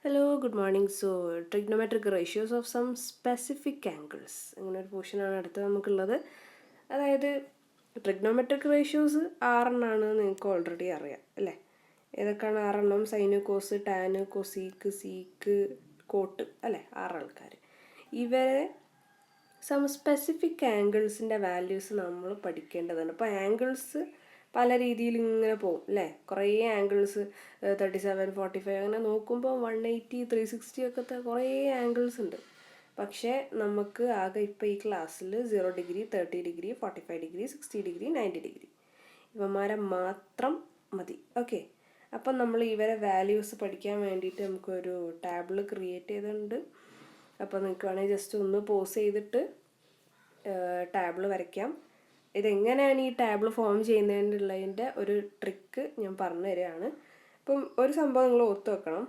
Hello, good morning. So, trigonometric ratios of some specific angles. അങ്ങനെ ഒരു പോർഷനാണ് അടുത്ത് നമുക്കുള്ളത്. അതായത് ട്രിഗ്നോമെട്രിക് റേഷ്യോസ് ആറെണ്ണമാണ് നിങ്ങൾക്ക് ഓൾറെഡി അറിയാം അല്ലേ? ഏതൊക്കെയാണ് ആറെണ്ണം? Sine, cos, tan, cosec, sec, cot അല്ലേ? ആറാൾക്കാർ. ഇവരെ സം സ്പെസിഫിക് ആംഗിൾസിൻ്റെ വാല്യൂസ് നമ്മൾ പഠിക്കേണ്ടതാണ്. അപ്പോൾ ആംഗിൾസ് പല രീതിയിൽ ഇങ്ങനെ പോകും അല്ലേ? കുറേ ആംഗിൾസ് 37, 45 അങ്ങനെ നോക്കുമ്പോൾ 180, 360 ഒക്കെ കുറേ ആംഗിൾസ് ഉണ്ട്. പക്ഷേ നമുക്ക് ആകെ ഇപ്പോൾ ഈ ക്ലാസ്സിൽ 0 degree, 30 degree, 45 degree, 60 degree, 90 degree ഇവന്മാരെ മാത്രം മതി. ഓക്കെ, അപ്പം നമ്മൾ ഇവരെ വാല്യൂസ് പഠിക്കാൻ വേണ്ടിയിട്ട് നമുക്കൊരു ടാബിൾ ക്രിയേറ്റ് ചെയ്തിട്ടുണ്ട്. അപ്പോൾ നിങ്ങൾക്ക് വേണമെങ്കിൽ ജസ്റ്റ് ഒന്ന് പോസ് ചെയ്തിട്ട് ടാബിൾ വരയ്ക്കാം. ഇതെങ്ങനെയാണ് ഈ ടാബിൾ ഫോം ചെയ്യുന്നതിനുള്ളതിൻ്റെ ഒരു ട്രിക്ക് ഞാൻ പറഞ്ഞു തരികയാണ്. ഇപ്പം ഒരു സംഭവം നിങ്ങൾ ഓർത്ത് വെക്കണം.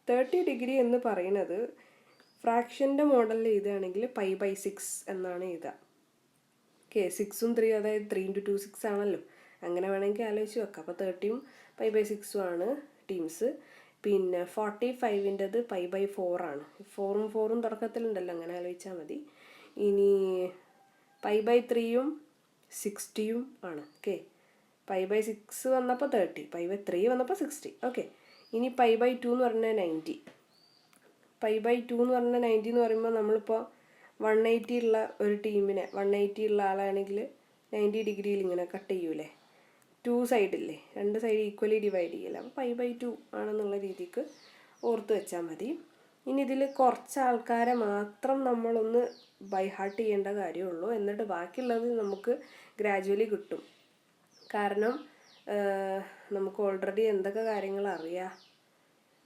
30 ഡിഗ്രി എന്ന് പറയുന്നത് ഫ്രാക്ഷൻ്റെ മോഡലിൽ എഴുതുകയാണെങ്കിൽ π/6 എന്നാണ് എഴുതുക. ഓക്കെ, 6ഉം 3 അതായത് 3 × 2 6 ആണല്ലോ. അങ്ങനെ വേണമെങ്കിൽ ആലോചിച്ച് വെക്കാം. അപ്പോൾ 30ഉം π/6ഉം ആണ് ടീംസ്. പിന്നെ 45ൻ്റെത് π/4 ആണ്. 4ഉം 4ഉം തുടക്കത്തിലുണ്ടല്ലോ, അങ്ങനെ ആലോചിച്ചാൽ മതി. ഇനി π/3ഉം 60ഉം ആണ്. ഓക്കെ, π/6 വന്നപ്പോൾ 30, π/3 വന്നപ്പോൾ 60. ഓക്കെ, ഇനി π/2 എന്ന് പറഞ്ഞാൽ 90. π/2 എന്ന് പറഞ്ഞാൽ 90 എന്ന് പറയുമ്പോൾ നമ്മളിപ്പോൾ 180 ഉള്ള ഒരു ടീമിനെ 180 ഉള്ള ആളാണെങ്കിൽ 90 ഡിഗ്രിയിൽ ഇങ്ങനെ കട്ട് ചെയ്യൂലേ? 2 സൈഡില്ലേ, 2 സൈഡ് ഈക്വലി ഡിവൈഡ് ചെയ്യില്ല. അപ്പോൾ π/2 ആണെന്നുള്ള രീതിക്ക് ഓർത്ത് വെച്ചാൽ മതി. ഇനി ഇതിൽ കുറച്ച് ആൾക്കാരെ മാത്രം നമ്മളൊന്ന് ബൈ ഹാർട്ട് ചെയ്യേണ്ട കാര്യമുള്ളൂ. എന്നിട്ട് ബാക്കിയുള്ളത് നമുക്ക് ഗ്രാജുവലി കിട്ടും. കാരണം നമുക്ക് ഓൾറെഡി എന്തൊക്കെ കാര്യങ്ങൾ അറിയാം.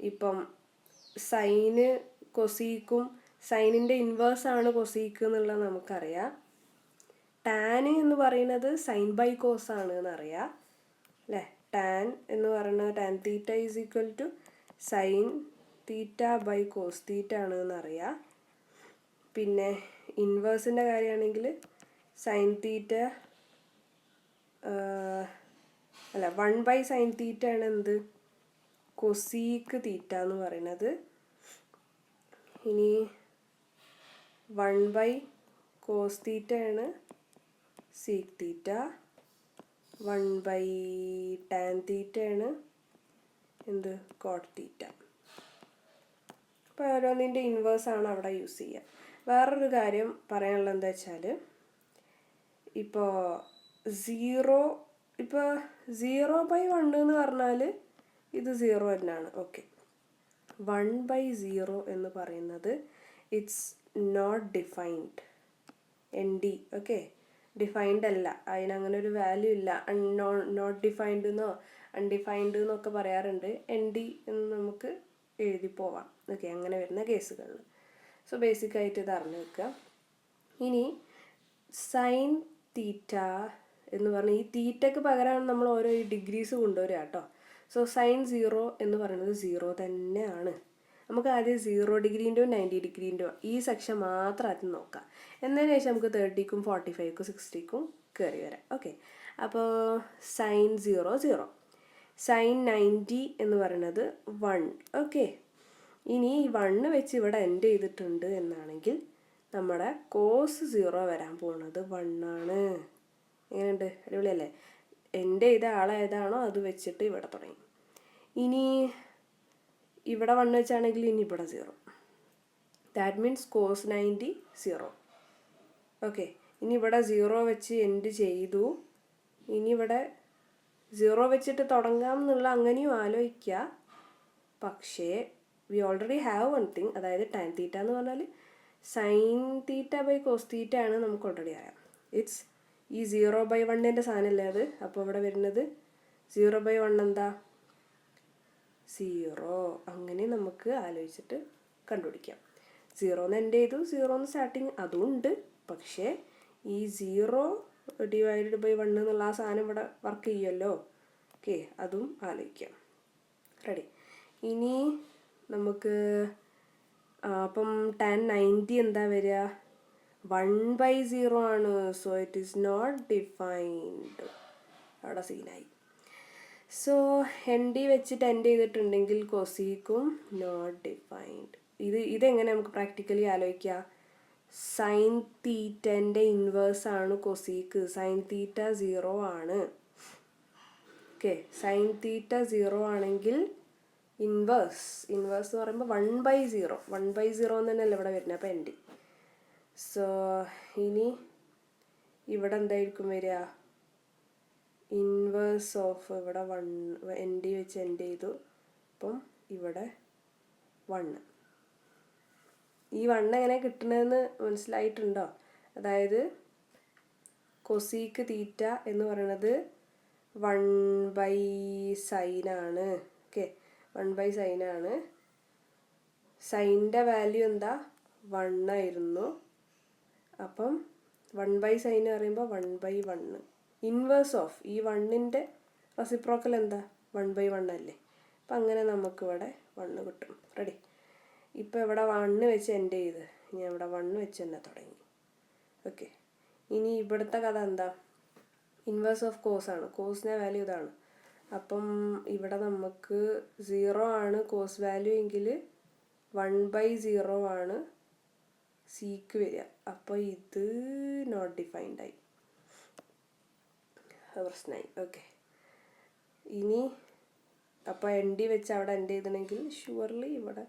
ഇപ്പം സൈന് കൊസീക്കും സൈനിൻ്റെ ഇൻവേഴ്സാണ് കൊസീക്ക് എന്നുള്ളത് നമുക്കറിയാം. ടാന് എന്ന് പറയുന്നത് sin/cos ആണ് എന്നറിയാം അല്ലേ? ടാൻ എന്ന് പറയുന്നത് tan theta is equal to sin θ/cos θ ആണ് എന്നറിയാം. പിന്നെ ഇൻവേഴ്സിൻ്റെ കാര്യമാണെങ്കിൽ sin θ അല്ല 1/sin θ ആണ് എന്ത്? കൊസീക്ക് തീറ്റ എന്ന് പറയുന്നത്. ഇനി 1/cos θ ആണ് സീക്ക് തീറ്റ. 1/tan θ ആണ് എന്ത്? കോട്ട് തീറ്റ. അപ്പോൾ ഓരോന്നിൻ്റെ ഇൻവേഴ്സാണ് അവിടെ യൂസ് ചെയ്യുക. വേറൊരു കാര്യം പറയാനുള്ളത് എന്താ വെച്ചാൽ, ഇപ്പോൾ 0/1 എന്ന് പറഞ്ഞാൽ ഇത് 0 തന്നെയാണ്. ഓക്കെ, 1/0 എന്ന് പറയുന്നത് it's not defined. ND. Okay, defined അല്ല, അതിനങ്ങനെ ഒരു വാല്യൂ ഇല്ല. നോട്ട് ഡിഫൈൻഡ് എന്നോ അൺഡിഫൈൻഡ് എന്നൊക്കെ പറയാറുണ്ട്. ND എന്ന് നമുക്ക് എഴുതി പോവാം. ഓക്കെ, അങ്ങനെ വരുന്ന കേസുകളിൽ. സോ ബേസിക്കായിട്ട് ഇത് അറിഞ്ഞു വെക്കുക. ഇനി സൈൻ തീറ്റ എന്ന് പറഞ്ഞാൽ ഈ തീറ്റയ്ക്ക് പകരമാണ് നമ്മൾ ഓരോ ഈ ഡിഗ്രീസ് കൊണ്ടുവരിക കേട്ടോ. സോ sin 0 എന്ന് പറയുന്നത് 0 തന്നെയാണ്. നമുക്ക് ആദ്യം 0 ഡിഗ്രീൻ്റെയോ 90 ഡിഗ്രീൻ്റെയോ ഈ സെക്ഷൻ മാത്രം ആദ്യം നോക്കാം. എന്നതിന് ശേഷം നമുക്ക് 30ക്കും 45ക്കും 60ക്കും കയറി വരാം. ഓക്കെ, അപ്പോൾ sin 0 0, sin 90 എന്ന് പറയുന്നത് 1. ഓക്കെ, ഇനി ഈ 1 വെച്ച് ഇവിടെ എൻഡ് ചെയ്തിട്ടുണ്ട് എന്നാണെങ്കിൽ നമ്മുടെ cos 0 വരാൻ പോകുന്നത് 1 ആണ്. എങ്ങനെയുണ്ട്? അടിപൊളിയല്ലേ? എൻ്റെ ചെയ്ത ആളേതാണോ അത് വെച്ചിട്ട് ഇവിടെ തുടങ്ങി. ഇനി ഇവിടെ 1 വെച്ചാണെങ്കിൽ ഇനി ഇവിടെ 0. That means cos 90 0. ഓക്കെ, ഇനി ഇവിടെ 0 വെച്ച് എൻഡ് ചെയ്തു. ഇനി ഇവിടെ 0 വെച്ചിട്ട് തുടങ്ങാം എന്നുള്ള അങ്ങനെയും ആലോചിക്കുക. പക്ഷേ we already have one thing, അതായത് ടാൻ തീറ്റ എന്ന് പറഞ്ഞാൽ sin θ/cos θ ആണ് നമുക്ക് ഓൾറെഡി അറിയാം. ഇറ്റ്സ് ഈ 0/1ൻ്റെ സാധനമല്ലേ അത്. അപ്പോൾ ഇവിടെ വരുന്നത് 0/1 എന്താ? 0. അങ്ങനെ നമുക്ക് ആലോചിച്ചിട്ട് കണ്ടുപിടിക്കാം. 0 എൻഡ് ചെയ്തു, 0 സ്റ്റാർട്ടിങ് അതും ഉണ്ട്. പക്ഷേ ഈ 0/1 എന്നുള്ള ആ സാധനം ഇവിടെ വർക്ക് ചെയ്യുമല്ലോ. ഓക്കെ, അതും ആലോചിക്കാം. റെഡി. ഇനി നമുക്ക് അപ്പം ടാൻ 90 എന്താ വരിക? 1/0 ആണ്. So it is not defined. അവിടെ സീനായി. സോ എൻ ഡി വെച്ചിട്ട് എൻഡ് ചെയ്തിട്ടുണ്ടെങ്കിൽ കൊസീക്കും നോട്ട് ഡിഫൈൻഡ്. ഇതെങ്ങനെ നമുക്ക് പ്രാക്ടിക്കലി ആലോചിക്കാം? സൈൻ തീറ്റൻ്റെ ഇൻവേഴ്സാണ് കൊസീക്ക്. സൈൻ തീറ്റ 0 ആണ്. ഓക്കെ, സൈൻ തീറ്റ 0 ആണെങ്കിൽ ഇൻവേഴ്സ് എന്ന് പറയുമ്പോൾ 1/0 എന്ന് തന്നെയല്ലേ ഇവിടെ വരുന്നത്. അപ്പോൾ എൻ ഡി. സോ ഇനി ഇവിടെ എന്തായിരിക്കും വരിക? ഇൻവേഴ്സ് ഓഫ് ഇവിടെ 1 എൻ ഡി വെച്ച് എൻഡ് ചെയ്തു. അപ്പം ഇവിടെ 1. ഈ 1 എങ്ങനെ കിട്ടണമെന്ന് മനസ്സിലായിട്ടുണ്ടോ? അതായത് കൊസീക്ക് തീറ്റ എന്ന് പറയുന്നത് 1/sin ആണ്. ഓക്കെ, 1/sin ആണ്. സൈൻ്റെ വാല്യൂ എന്താ? 1 ആയിരുന്നു. അപ്പം 1/sin എന്ന് പറയുമ്പോൾ 1/1. ഇൻവേഴ്സ് ഓഫ് ഈ 1ൻ്റെ റെസിപ്രോക്കൽ എന്താ? 1/1 അല്ലേ. അപ്പം അങ്ങനെ നമുക്കിവിടെ 1 കിട്ടും. റെഡി. ഇപ്പോൾ ഇവിടെ 1 വെച്ച് എൻഡ് ചെയ്ത് ഇനി ഇവിടെ 1 വെച്ച് തന്നെ തുടങ്ങി. ഓക്കെ, ഇനി ഇവിടുത്തെ കഥ എന്താ? ഇൻവേഴ്സ് ഓഫ് കോസ് ആണ്. കോസിൻ്റെ വാല്യൂ ഇതാണ്. അപ്പം ഇവിടെ നമുക്ക് 0 ആണ് കോസ് വാല്യൂ എങ്കിൽ 1/0 ആണ് സിക്ക് വരിക. അപ്പോൾ ഇത് നോട്ട് ഡിഫൈൻഡ് ആയി, പ്രശ്നമായി. ഓക്കെ, ഇനി അപ്പോൾ എൻ ഡി വെച്ച് അവിടെ എൻഡ് ചെയ്തിട്ടുണ്ടെങ്കിൽ ഷുവർലി ഇവിടെ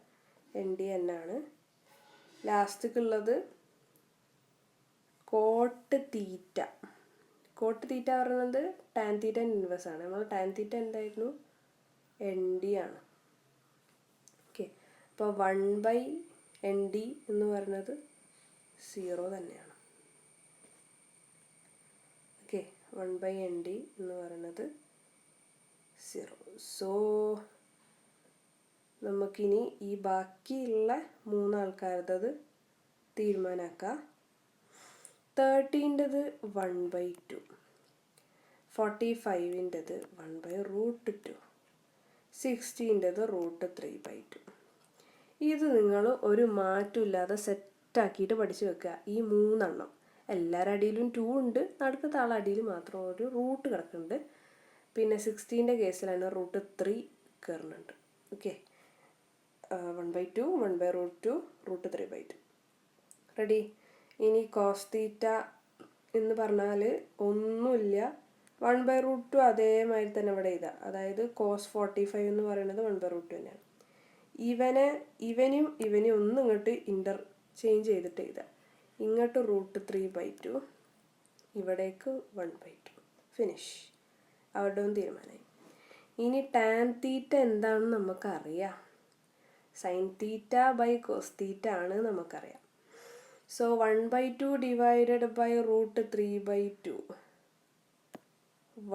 എൻ ഡി എന്നാണ്. ലാസ്റ്റിക്കുള്ളത് കോട്ട് തീറ്റ. കോട്ട് തീറ്റ പറയുന്നത് ടാൻ തീറ്റ ഇൻവേഴ്സ് ആണ്. നമ്മൾ ടാൻ തീറ്റ എന്തായിരുന്നു? എൻ ഡി ആണ്. ഓക്കെ, അപ്പോൾ 1/ND എന്ന് പറയുന്നത് 0 തന്നെയാണ്. ഓക്കെ, 1/ND എന്ന് പറയുന്നത് 0. സോ നമുക്കിനി ഈ ബാക്കിയുള്ള 3 ആൾക്കാരത് തീരുമാനമാക്കാം. 30ൻ്റെത് 1/2, 45ൻ്റെത് 1/√2, 60ൻ്റെത് √3/2. ഇത് നിങ്ങൾ ഒരു മാറ്റമില്ലാതെ സെറ്റാക്കിയിട്ട് പഠിച്ചു വെക്കുക. ഈ 3 എണ്ണം എല്ലാവരുടെ അടിയിലും 2 ഉണ്ട്. നടുക്കത്തെ ആളെ അടിയിൽ മാത്രം ഒരു റൂട്ട് കിടക്കുന്നുണ്ട്. പിന്നെ 60ൻ്റെ കേസിലാണ് √3 കയറുന്നുണ്ട്. ഓക്കെ, 1/2, 1/√2, √3/2. റെഡി. ഇനി കോസ് തീറ്റ എന്ന് പറഞ്ഞാൽ ഒന്നുമില്ല, 1/√2 അതേമാതിരി തന്നെ ഇവിടെ എഴുതാം. അതായത് കോസ് 45 എന്ന് പറയുന്നത് 1/√2 തന്നെയാണ്. ഇവനും ഒന്നും ഇങ്ങോട്ട് ഇൻ്റർചേഞ്ച് ചെയ്തിട്ട് എഴുതാം. ഇങ്ങോട്ട് √3/2, ഇവിടേക്ക് 1/2. ഫിനിഷ്. അവരുടെ ഒന്നും തീരുമാനമായി. ഇനി ടാൻ തീറ്റ എന്താണെന്ന് നമുക്കറിയാം. Sine theta by cos theta ആണ് നമുക്കറിയാം. So 1/2 divided by √3/2,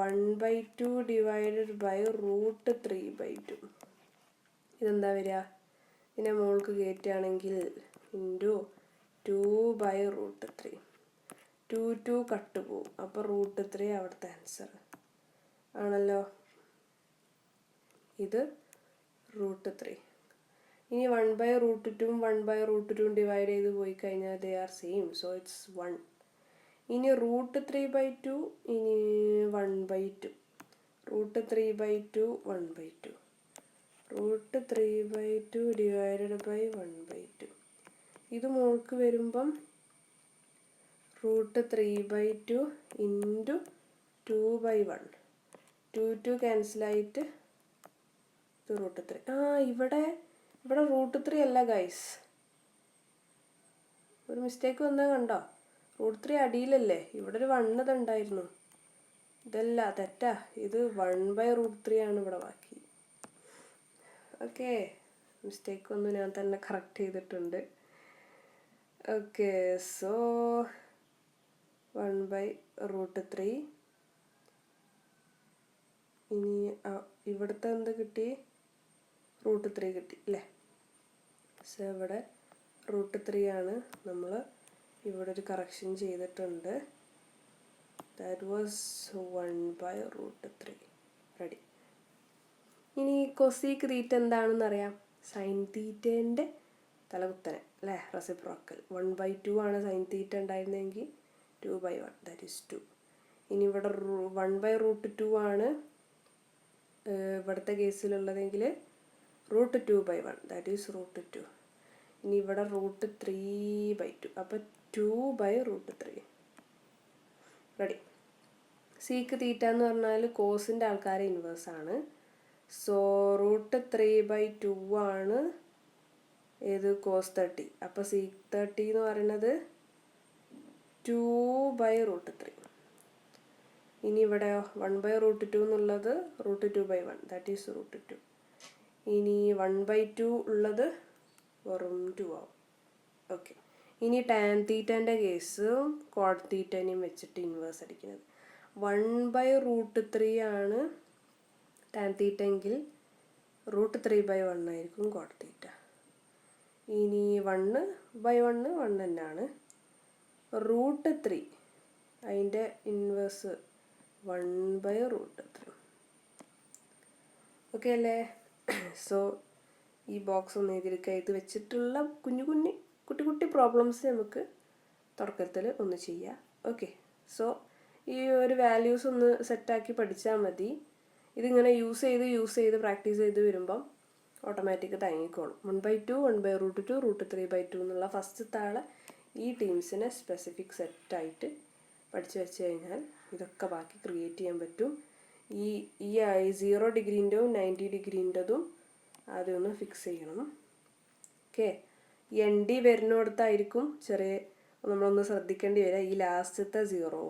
1/2 divided by √3/2. ഇതെന്താ വരിക? ഇതിനെ മോൾക്ക് കയറ്റുകയാണെങ്കിൽ ഇൻറ്റു 2/√3. 2 കട്ട് പോവും. അപ്പോൾ √3 അവിടുത്തെ ആൻസർ ആണല്ലോ. ഇത് √3. ഇനി 1/√2ഉം 1/√2ഉം ഡിവൈഡ് ചെയ്ത് പോയി കഴിഞ്ഞാൽ they are same. So it's 1. ഇനി √3/2 ഇനി 1/2. √3/2 1/2. √3/2 ഡിവൈഡഡ് ബൈ 1/2. ഇത് മോൾക്ക് വരുമ്പം √3/2 ഇൻറ്റു 2/1. 2 ക്യാൻസലായിട്ട് ഇത് √3. ഇവിടെ √3 അല്ല ഗൈസ്, ഒരു മിസ്റ്റേക്ക് വന്നാൽ കണ്ടോ? √3 അടിയിലല്ലേ, ഇവിടെ ഒരു 1 ഉണ്ടായിരുന്നു. ഇതല്ല, തെറ്റാ. ഇത് 1/√3 ആണ് ഇവിടെ ബാക്കി. ഓക്കെ, മിസ്റ്റേക്ക് ഒന്നും ഞാൻ തന്നെ കറക്റ്റ് ചെയ്തിട്ടുണ്ട്. Okay, so 1/√3. ഇനി ഇവിടുത്തെ എന്ത് കിട്ടി? √3 കിട്ടി അല്ലേ. സോ ഇവിടെ √3 ആണ്. നമ്മൾ ഇവിടെ ഒരു കറക്ഷൻ ചെയ്തിട്ടുണ്ട്. That was 1/√3. റെഡി. ഇനി കൊസീക്ക് തീറ്റ എന്താണെന്ന് അറിയാം. സൈൻ തീറ്റേൻ്റെ തലകുത്തനെ അല്ലേ, റെസിപ്രോക്കൽ. 1/2 ആണ് സൈൻ തീറ്റ ഉണ്ടായിരുന്നെങ്കിൽ 2/1, ദാറ്റ് ഈസ് 2. ഇനി ഇവിടെ 1/√2 ആണ് ഇവിടുത്തെ കേസിലുള്ളതെങ്കിൽ √2/1 ദാറ്റ് ഈസ് √2. ഇനി ഇവിടെ √3/2 അപ്പോൾ 2/√3. റെഡി. സീക്ക് തീറ്റ എന്ന് പറഞ്ഞാൽ കോസിൻ്റെ ആൾക്കാർ ഇൻവേഴ്സാണ്. സോ √3/2 ആണ് ഏത് cos 30. അപ്പോൾ സീക്ക് 30 എന്ന് പറയുന്നത് 2/√3. ഇനി ഇവിടെ 1/√2 എന്നുള്ളത് √2/1 ദാറ്റ് ഈസ് √2. ഇനി 1/2 ഉള്ളത് വെറും 2 ആവും. ഓക്കെ. ഇനി ടാൻ തീറ്റൻ്റെ കേസ് കോഡ് തീറ്റനെയും വെച്ചിട്ട് ഇൻവേഴ്സ് അടിക്കുന്നത്. 1/√3 ആണ് ടാൻ തീറ്റ എങ്കിൽ √3/1 ആയിരിക്കും കോഡ് തീറ്റ. ഇനി 1/1 1 തന്നെയാണ്. √3 അതിൻ്റെ ഇൻവേഴ്സ് 1/√3. ഓക്കെ അല്ലേ? സോ ഈ ബോക്സ് ഒന്ന് എഴുതിയെടുക്കുക. ഇത് വെച്ചിട്ടുള്ള കുട്ടി പ്രോബ്ലംസ് നമുക്ക് തുടക്കത്തിൽ ഒന്ന് ചെയ്യാം. ഓക്കെ. സോ ഈ ഒരു വാല്യൂസ് ഒന്ന് സെറ്റാക്കി പഠിച്ചാൽ മതി. ഇതിങ്ങനെ യൂസ് ചെയ്ത് പ്രാക്ടീസ് ചെയ്ത് വരുമ്പം ഓട്ടോമാറ്റിക് തങ്ങിക്കോളും. 1/2 1/√2 √3/2 എന്നുള്ള ഫസ്റ്റ് താഴെ ഈ ടീംസിനെ സ്പെസിഫിക് സെറ്റായിട്ട് പഠിച്ചു വെച്ച് കഴിഞ്ഞാൽ ഇതൊക്കെ ബാക്കി ക്രിയേറ്റ് ചെയ്യാൻ പറ്റും. ഈ 0 ഡിഗ്രീൻ്റെയും 90 ഡിഗ്രീൻ്റെതും ആദ്യം ഒന്ന് ഫിക്സ് ചെയ്യണം. ഓക്കെ. ND വരുന്നിടത്തായിരിക്കും നമ്മളൊന്ന് ശ്രദ്ധിക്കേണ്ടി വരിക ഈ ലാസ്റ്റത്തെ 0.